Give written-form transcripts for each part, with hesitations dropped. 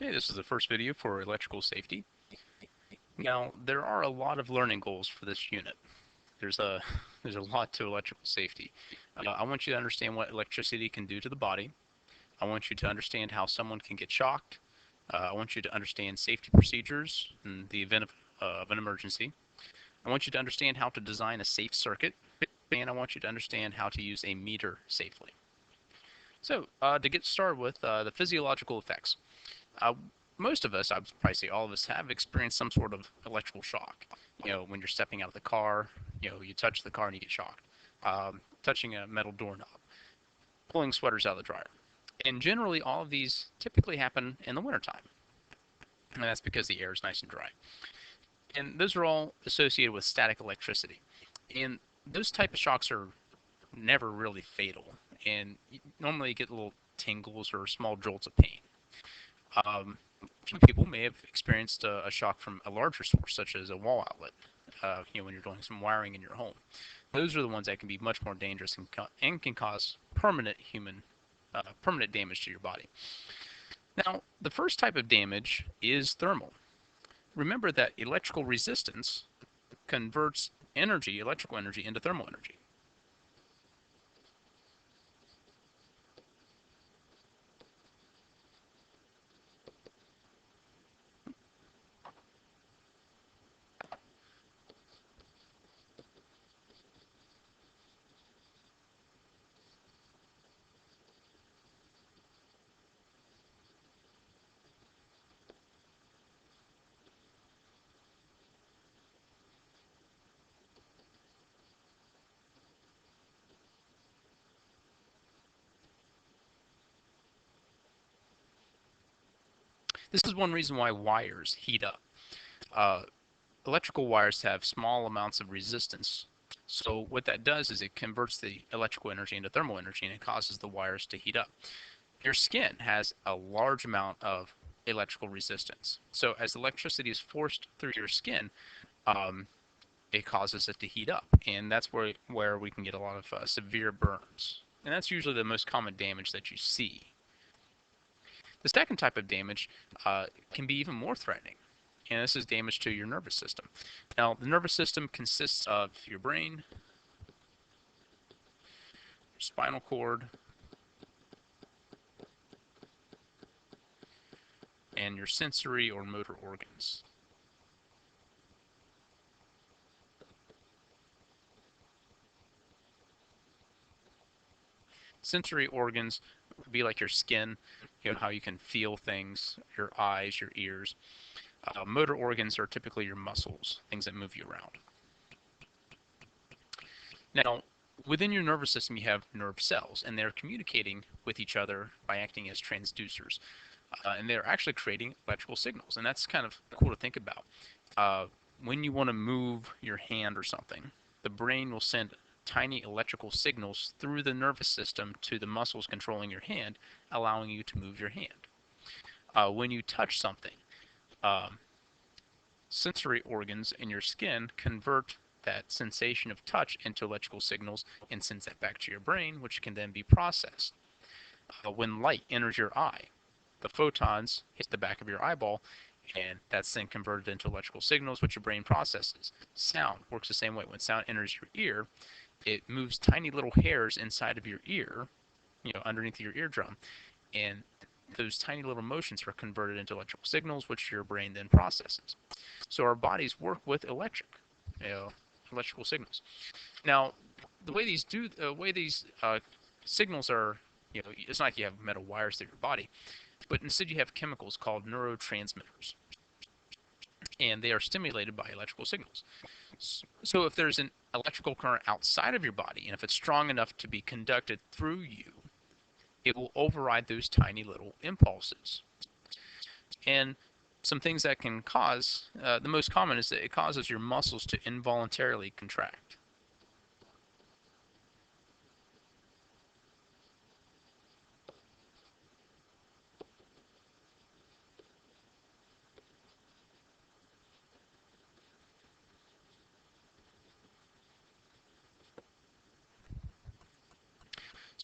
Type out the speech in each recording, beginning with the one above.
Okay, this is the first video for electrical safety. Now, there are a lot of learning goals for this unit. There's a there's a lot to electrical safety. I want you to understand what electricity can do to the body. I want you to understand how someone can get shocked. I want you to understand safety procedures in the event of an emergency. I want you to understand how to design a safe circuit, and I want you to understand how to use a meter safely. So, to get started with the physiological effects. Uh, Most of us, I'd probably say all of us, have experienced some sort of electrical shock. When you're stepping out of the car, you touch the car and you get shocked. Touching a metal doorknob, pulling sweaters out of the dryer. And generally, all of these typically happen in the wintertime. And that's because the air is nice and dry. And those are all associated with static electricity. And those type of shocks are never really fatal. And normally you get little tingles or small jolts of pain. Some people may have experienced a shock from a larger source, such as a wall outlet, when you're doing some wiring in your home. Those are the ones that can be much more dangerous and can cause permanent damage to your body. Now, the first type of damage is thermal. Remember that electrical resistance converts electrical energy, into thermal energy. This is one reason why wires heat up. Uh, Electrical wires have small amounts of resistance. So what that does is it converts the electrical energy into thermal energy, and it causes the wires to heat up. Your skin has a large amount of electrical resistance. So as electricity is forced through your skin, um, it causes it to heat up, and that's where we can get a lot of severe burns. And that's usually the most common damage that you see. The second type of damage can be even more threatening, and this is damage to your nervous system. Now, the nervous system consists of your brain, your spinal cord, and your sensory or motor organs. Sensory organs would be like your skin, how you can feel things, your eyes, your ears. Motor organs are typically your muscles, things that move you around. Now, within your nervous system, you have nerve cells, and they're communicating with each other by acting as transducers. And they're actually creating electrical signals, and that's kind of cool to think about. When you want to move your hand or something, the brain will send tiny electrical signals through the nervous system to the muscles controlling your hand, allowing you to move your hand. When you touch something, sensory organs in your skin convert that sensation of touch into electrical signals and sends that back to your brain, which can then be processed. When light enters your eye, the photons hit the back of your eyeball, and that's then converted into electrical signals, which your brain processes. Sound works the same way. When sound enters your ear, it moves tiny little hairs inside of your ear, underneath your eardrum, and those tiny little motions are converted into electrical signals, which your brain then processes. So our bodies work with electrical signals. Now, the way these signals are, it's not like you have metal wires through your body, but instead you have chemicals called neurotransmitters, and they are stimulated by electrical signals. So if there's an electrical current outside of your body, and if it's strong enough to be conducted through you, it will override those tiny little impulses. And some things that can cause, the most common is that it causes your muscles to involuntarily contract.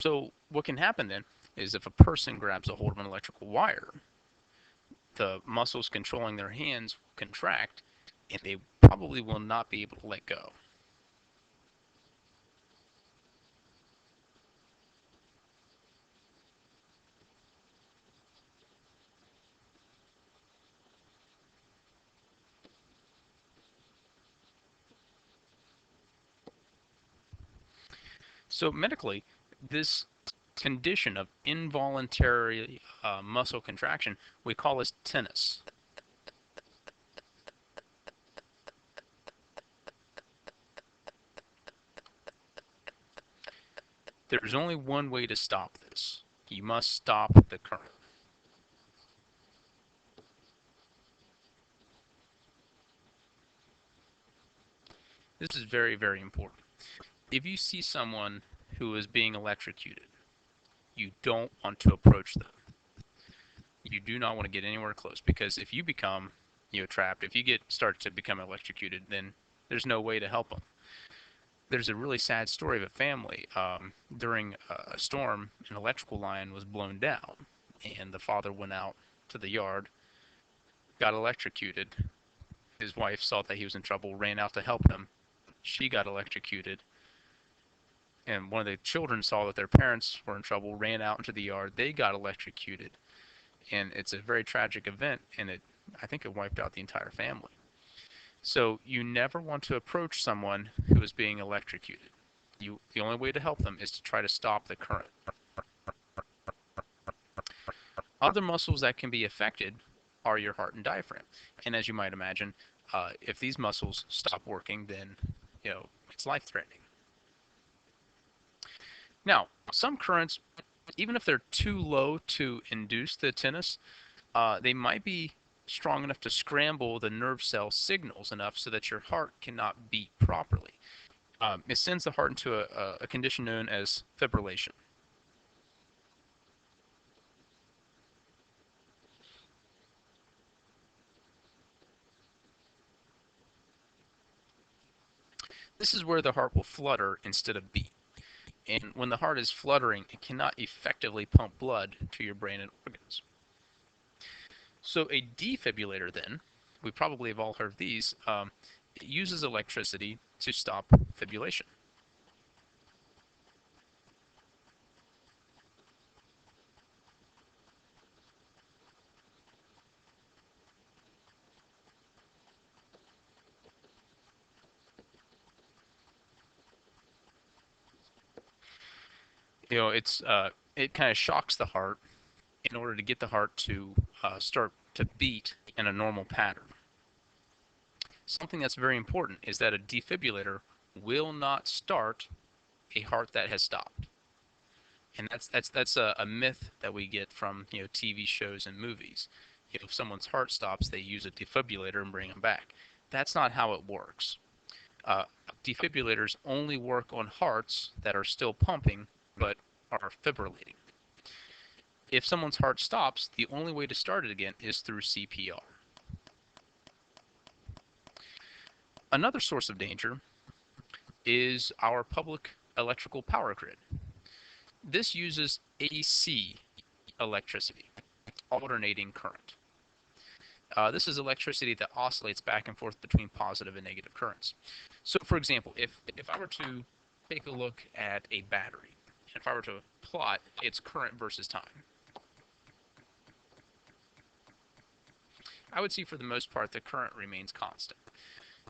So what can happen then is if a person grabs a hold of an electrical wire, the muscles controlling their hands contract, and they probably will not be able to let go. So medically, this condition of involuntary muscle contraction, we call this tennis. There's only one way to stop this. You must stop the current. This is very, very important. If you see someone who is being electrocuted, you don't want to approach them. You do not want to get anywhere close, because if you become, trapped, if you start to become electrocuted, then there's no way to help them. There's a really sad story of a family. During a storm, an electrical line was blown down, and the father went out to the yard, got electrocuted. His wife saw that he was in trouble, ran out to help him. She got electrocuted, and one of the children saw that their parents were in trouble, ran out into the yard. They got electrocuted, and it's a very tragic event, and I think it wiped out the entire family. So you never want to approach someone who is being electrocuted. The only way to help them is to try to stop the current. Other muscles that can be affected are your heart and diaphragm. And as you might imagine, if these muscles stop working, then it's life-threatening. Now, some currents, even if they're too low to induce the tinnitus, they might be strong enough to scramble the nerve cell signals enough so that your heart cannot beat properly. It sends the heart into a condition known as fibrillation. This is where the heart will flutter instead of beat. And when the heart is fluttering, it cannot effectively pump blood to your brain and organs. So a defibrillator, then, we probably have all heard of these, it uses electricity to stop fibrillation. It kind of shocks the heart in order to get the heart to start to beat in a normal pattern. Something that's very important is that a defibrillator will not start a heart that has stopped. And that's a myth that we get from TV shows and movies. If someone's heart stops, they use a defibrillator and bring them back. That's not how it works. Uh, Defibrillators only work on hearts that are still pumping but are fibrillating. If someone's heart stops, the only way to start it again is through CPR. Another source of danger is our public electrical power grid. This uses AC electricity, alternating current. This is electricity that oscillates back and forth between positive and negative currents. So for example, if I were to take a look at a battery, if I were to plot its current versus time, I would see for the most part the current remains constant.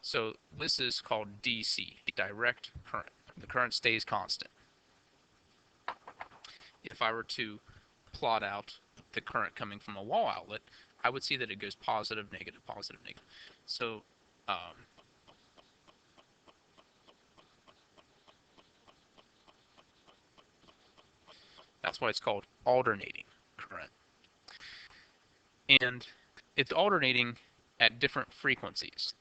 So this is called DC, direct current. The current stays constant. If I were to plot out the current coming from a wall outlet, I would see that it goes positive, negative, positive, negative. So that's why it's called alternating current. And it's alternating at different frequencies.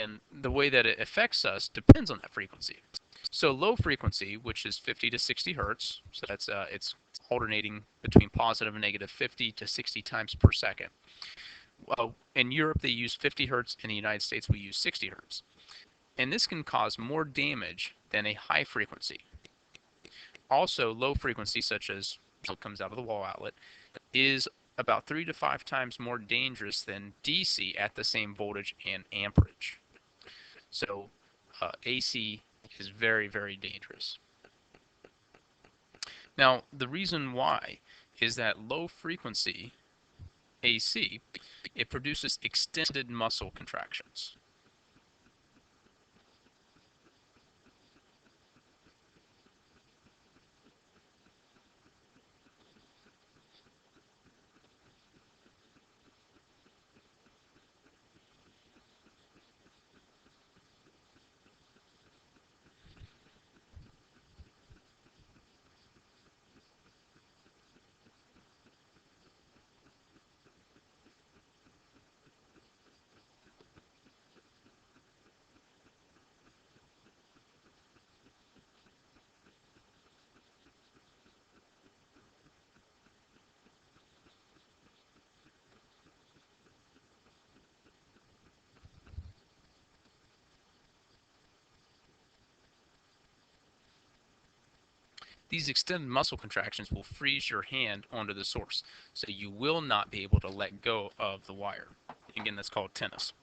And the way that it affects us depends on that frequency. So low frequency, which is 50 to 60 hertz, so that's it's alternating between positive and negative 50 to 60 times per second. Well, in Europe, they use 50 hertz. In the United States, we use 60 hertz. And this can cause more damage than a high frequency. Also, low frequency, such as what comes out of the wall outlet, is about 3 to 5 times more dangerous than DC at the same voltage and amperage. So AC is very, very dangerous. Now, the reason why is that low frequency AC, it produces extended muscle contractions. These extended muscle contractions will freeze your hand onto the source, so you will not be able to let go of the wire. Again, that's called tennis.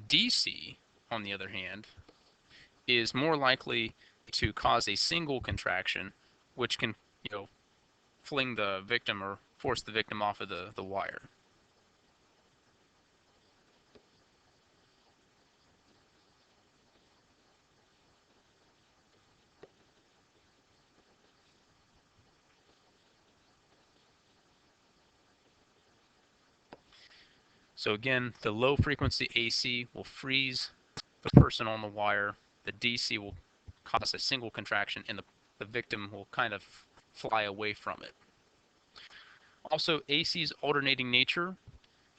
DC, on the other hand, is more likely to cause a single contraction, which can, fling the victim or force the victim off of the wire. So again, the low frequency AC will freeze the person on the wire. The DC will cause a single contraction, and the victim will kind of fly away from it. Also, AC's alternating nature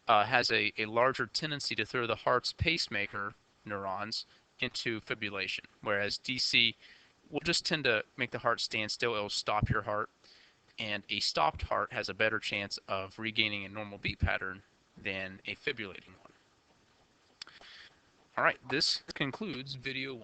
has a larger tendency to throw the heart's pacemaker neurons into fibrillation, whereas DC will just tend to make the heart stand still. It'll stop your heart, and a stopped heart has a better chance of regaining a normal beat pattern than a fibrillating one. All right, this concludes video 1.